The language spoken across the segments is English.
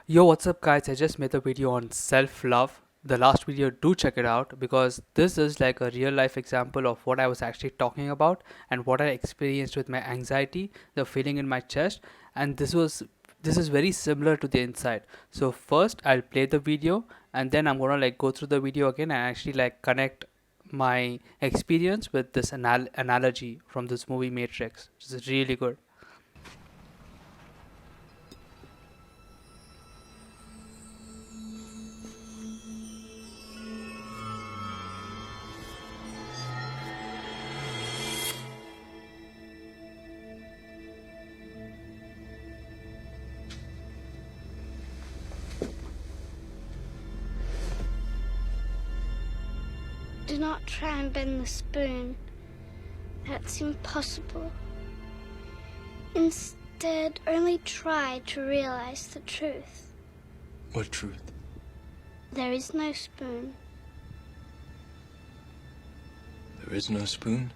Yo, what's up, guys? I just made a video on self love. The last video, do check it out because this is like a real life example of what I was actually talking about and what I experienced with my anxiety, the feeling in my chest, and this is very similar to the inside. So first, I'll play the video and then I'm gonna like go through the video again and actually like connect my experience with this analogy from this movie Matrix, which is really good. Do not try and bend the spoon. That's impossible. Instead, only try to realize the truth. What truth? There is no spoon. There is no spoon?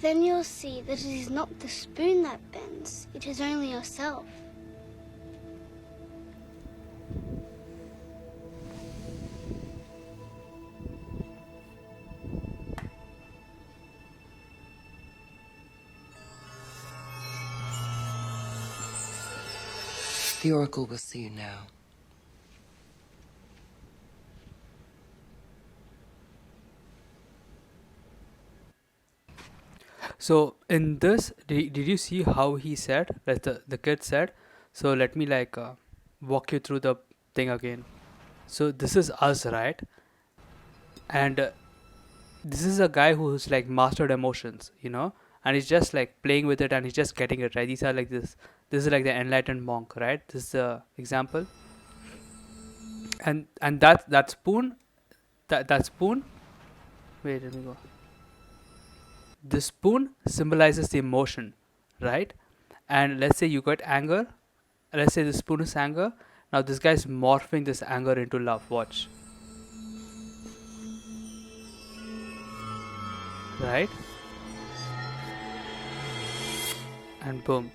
Then you'll see that it is not the spoon that bends, it is only yourself. The Oracle will see you now. So in this, did you see how he said, like the kid said? So let me like walk you through the thing again. So this is us, right? And this is a guy who's like mastered emotions, and he's just like playing with it and he's just getting it right. These are like this. This is like the enlightened monk, right? This is the example. And that spoon, that spoon. Wait, let me go. The spoon symbolizes the emotion, right? And let's say you got anger. Let's say the spoon is anger. Now this guy is morphing this anger into love. Watch. Right? And boom.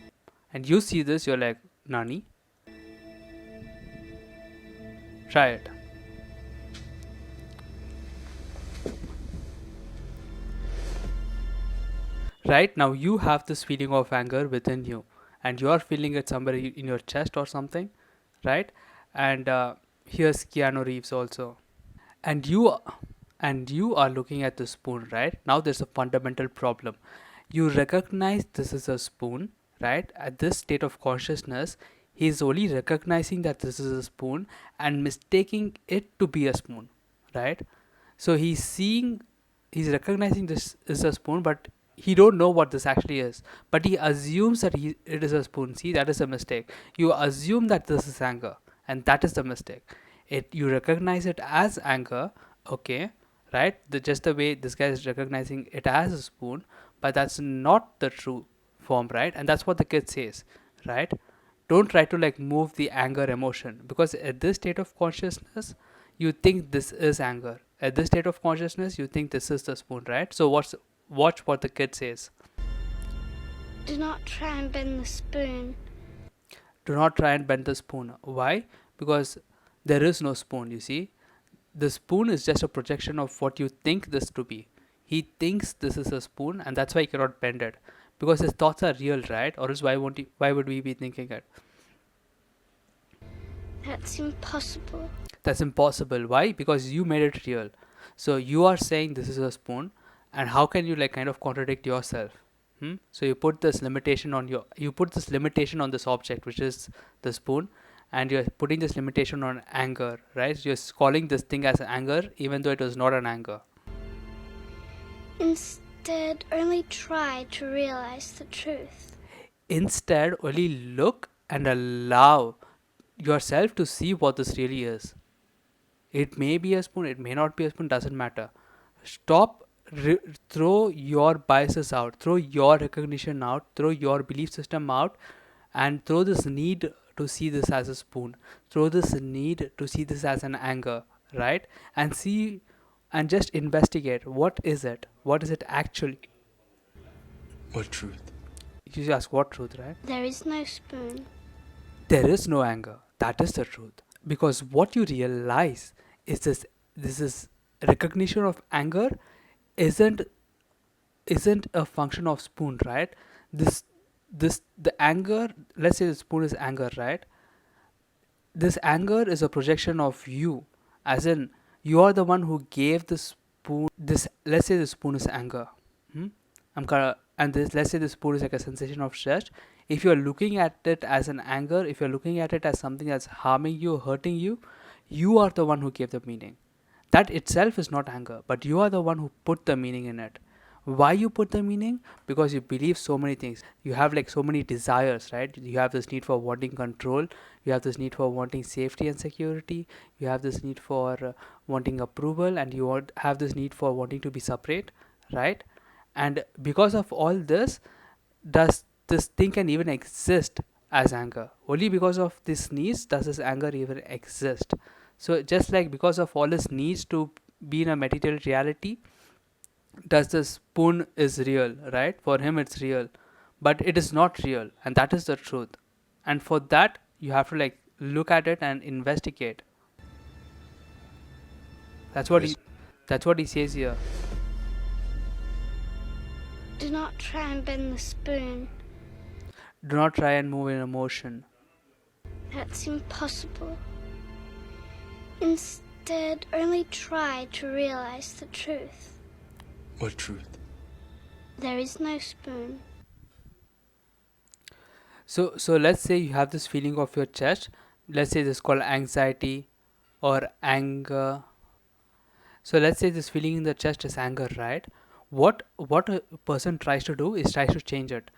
And you see this, you're like, Nani? Try it. Right? Now you have this feeling of anger within you. And you're feeling it somewhere in your chest or something. Right? And here's Keanu Reeves also. And you are looking at the spoon, right? Now there's a fundamental problem. You recognize this is a spoon, right? At this state of consciousness, he's only recognizing that this is a spoon and mistaking it to be a spoon, right? So he's recognizing this is a spoon, but he don't know what this actually is, but he assumes that it is a spoon. See, that is a mistake. You assume that this is anger, and that is the mistake. You recognize it as anger, okay, right? Just the way this guy is recognizing it as a spoon, but that's not the true form, right? And that's what the kid says, right? Don't try to like move the anger emotion, because at this state of consciousness you think this is anger. At this state of consciousness you think this is the spoon, right? So watch what the kid says. Do not try and bend the spoon. Do not try and bend the spoon. Why? Because there is no spoon, you see. The spoon is just a projection of what you think this to be. He thinks this is a spoon, and that's why he cannot bend it, because his thoughts are real, right? Or else why would we be thinking it? That's impossible. That's impossible. Why? Because you made it real. So you are saying this is a spoon, and how can you like kind of contradict yourself? So you put this limitation on this object, which is the spoon, and you're putting this limitation on anger, right? You're calling this thing as anger, even though it was not an anger. Instead, only try to realize the truth. Instead, only look and allow yourself to see what this really is. It may be a spoon, it may not be a spoon, doesn't matter. Stop, throw your biases out, throw your recognition out, throw your belief system out, and throw this need to see this as a spoon, throw this need to see this as an anger, right? And see, and just investigate, what is it actually. What truth? You ask what truth, right? There is no spoon. There is no anger. That is the truth. Because what you realize is this is recognition of anger isn't isn't a function of spoon, right? This the anger, let's say the spoon is anger, right? This anger is a projection of you, as in you are the one who gave the spoon this. Let's say the spoon is anger. hmm? And this, let's say the spoon is like a sensation of stress. If you're looking at it as an anger, if you're looking at it as something that's harming you, hurting you, you are the one who gave the meaning. That itself is not anger, but you are the one who put the meaning in it. Why you put the meaning? Because you believe so many things. You have like so many desires, right? You have this need for wanting control. You have this need for wanting safety and security. You have this need for wanting approval, and have this need for wanting to be separate, right? And because of all this, does this thing can even exist as anger? Only because of this needs does this anger even exist. So just like because of all his needs to be in a material reality, does the spoon is real, right? For him it's real, but it is not real, and that is the truth. And for that you have to like look at it and investigate. That's There what is he that's what he says here. Do not try and bend the spoon. Do not try and move in emotion. That's impossible. Instead, only try to realize the truth. what truth? There is no spoon. So let's say you have this feeling of your chest. Let's say this is called anxiety or anger. So let's say this feeling in the chest is anger, right? What a person tries to do is tries to change it.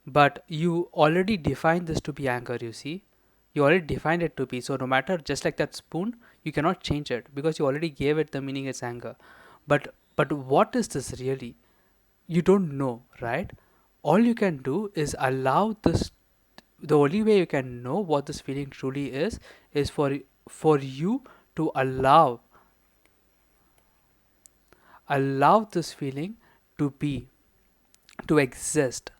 But you already defined this to be anger, you see. You already defined it to be. So no matter, just like that spoon, you cannot change it because you already gave it the meaning it's anger. But what is this really? You don't know, right? All you can do is allow this. The only way you can know what this feeling truly is for you to allow this feeling to be, to exist,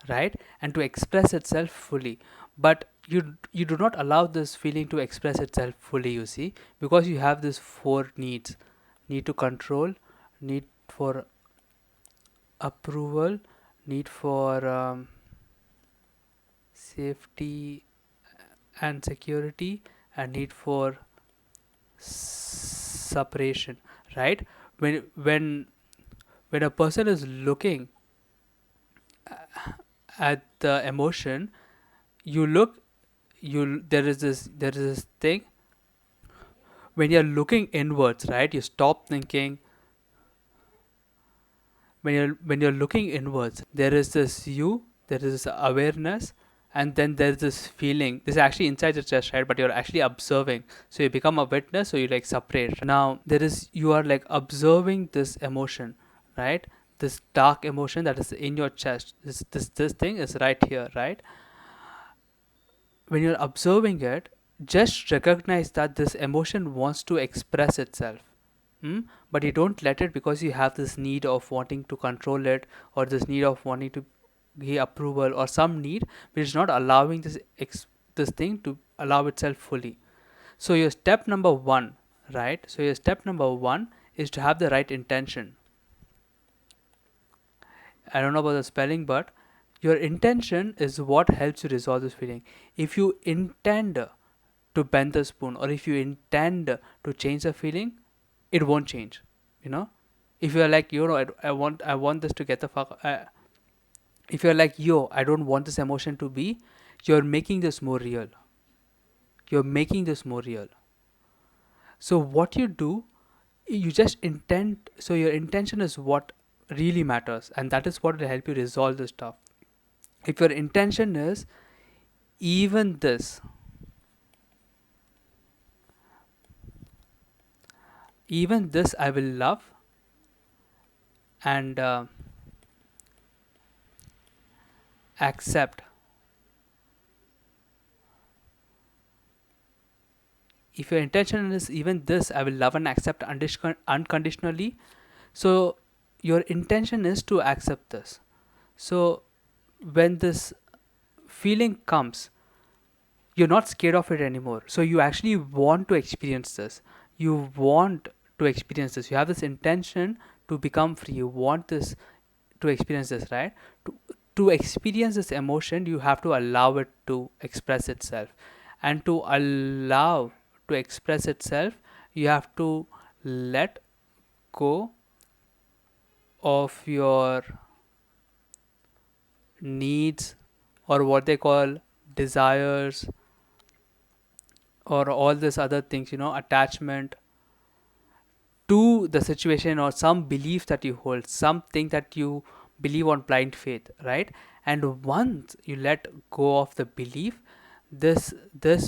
right? And to express itself fully. But you do not allow this feeling to express itself fully, you see, because you have these four needs: need to control, need for approval, need for safety and security, and need for separation, right? When when when a person is looking at the emotion, you look you there is this thing. When you're looking inwards, right, you stop thinking. When you're looking inwards, there is this you, there is this awareness, and then there's this feeling. This is actually inside the chest, right? But you're actually observing, so you become a witness, so you like separate. Now there is, you are like observing this emotion, right? This dark emotion that is in your chest, this thing is right here, right? When you're observing it, just recognize that this emotion wants to express itself. But you don't let it, because you have this need of wanting to control it, or this need of wanting to give approval, or some need which is not allowing this thing to allow itself fully. So your step number one, right? So your step number one is to have the right intention. I don't know about the spelling, but your intention is what helps you resolve this feeling. If you intend to bend the spoon, or if you intend to change the feeling, it won't change. You know, if you're like, I want this to get the fuck. If you're like, yo, I don't want this emotion to be, you're making this more real. You're making this more real. So what you do, you just intend. So your intention is what really matters, and that is what will help you resolve this stuff. If your intention is, even this, even this I will love, and accept. If your intention is, even this I will love and accept unconditionally, so your intention is to accept this. So when this feeling comes, you're not scared of it anymore. So you actually want to experience this. You want to experience this. You have this intention to become free. You want this to experience this, right? To, to experience this emotion, you have to allow it to express itself. And to allow to express itself, you have to let go of your needs, or what they call desires, or all this other things, attachment to the situation, or some belief that you hold, something that you believe on blind faith, right? And once you let go of the belief, this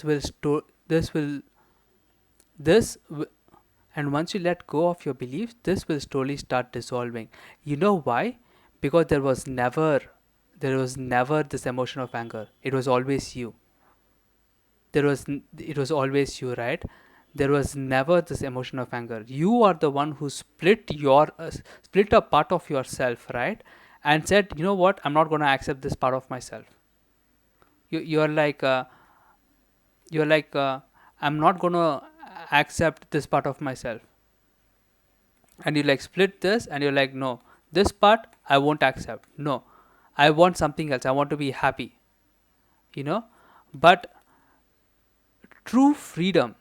will store this will this w- and once you let go of your belief, this will slowly start dissolving. You know why? Because there was never this emotion of anger. It was always you. It was always you, right? There was never this emotion of anger. You are the one who split a part of yourself, right? And said, you know what, I'm not going to accept this part of myself. You're like I'm not going to accept this part of myself. And you like split this, and you're like, no, this part I won't accept. No, I want something else. I want to be happy, you know but true freedom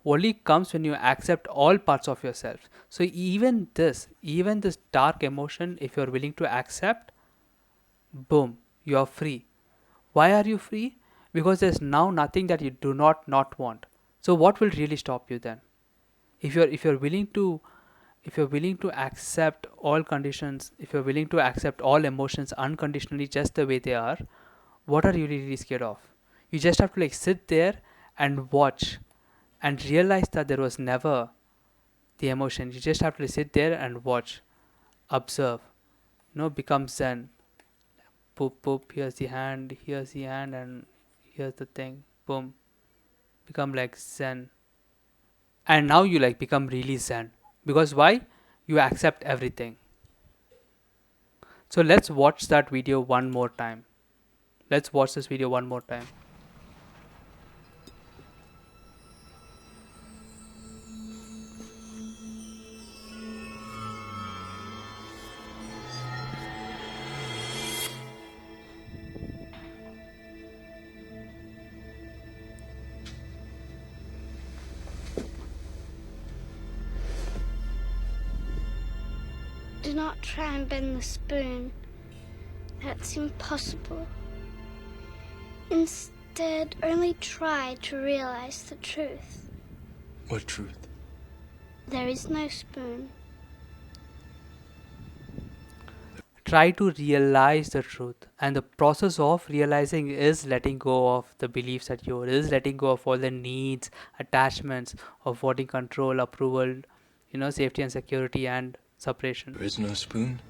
only comes when you accept all parts of yourself. So even this dark emotion, if you're willing to accept, boom, you're free. Why are you free? Because there's now nothing that you do not want. So what will really stop you then? If you're willing to accept all conditions, if you're willing to accept all emotions unconditionally just the way they are, what are you really scared of? You just have to like sit there and watch and realize that there was never the emotion. You just have to sit there and watch, observe, become zen. Poop poop, here's the hand, and here's the thing. Boom, become like zen. And now you like become really zen. Because why? You accept everything. So let's watch that video one more time. Let's watch this video one more time. Do not try and bend the spoon. That's impossible. Instead, only try to realize the truth. What truth? There is no spoon. Try to realize the truth, and the process of realizing is letting go of the beliefs that you is letting go of all the needs, attachments of wanting control, approval, safety and security, and separation. There is no spoon?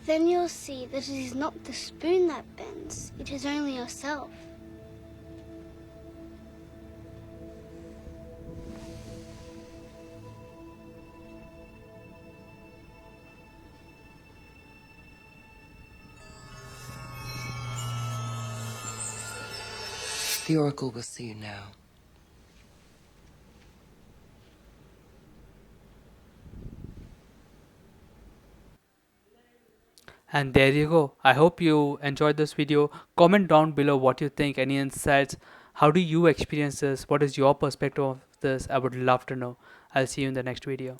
Then you'll see that it is not the spoon that bends, it is only yourself. The Oracle will see you now. And there you go. I hope you enjoyed this video. Comment down below what you think, any insights, how do you experience this, what is your perspective of this. I would love to know. I'll see you in the next video.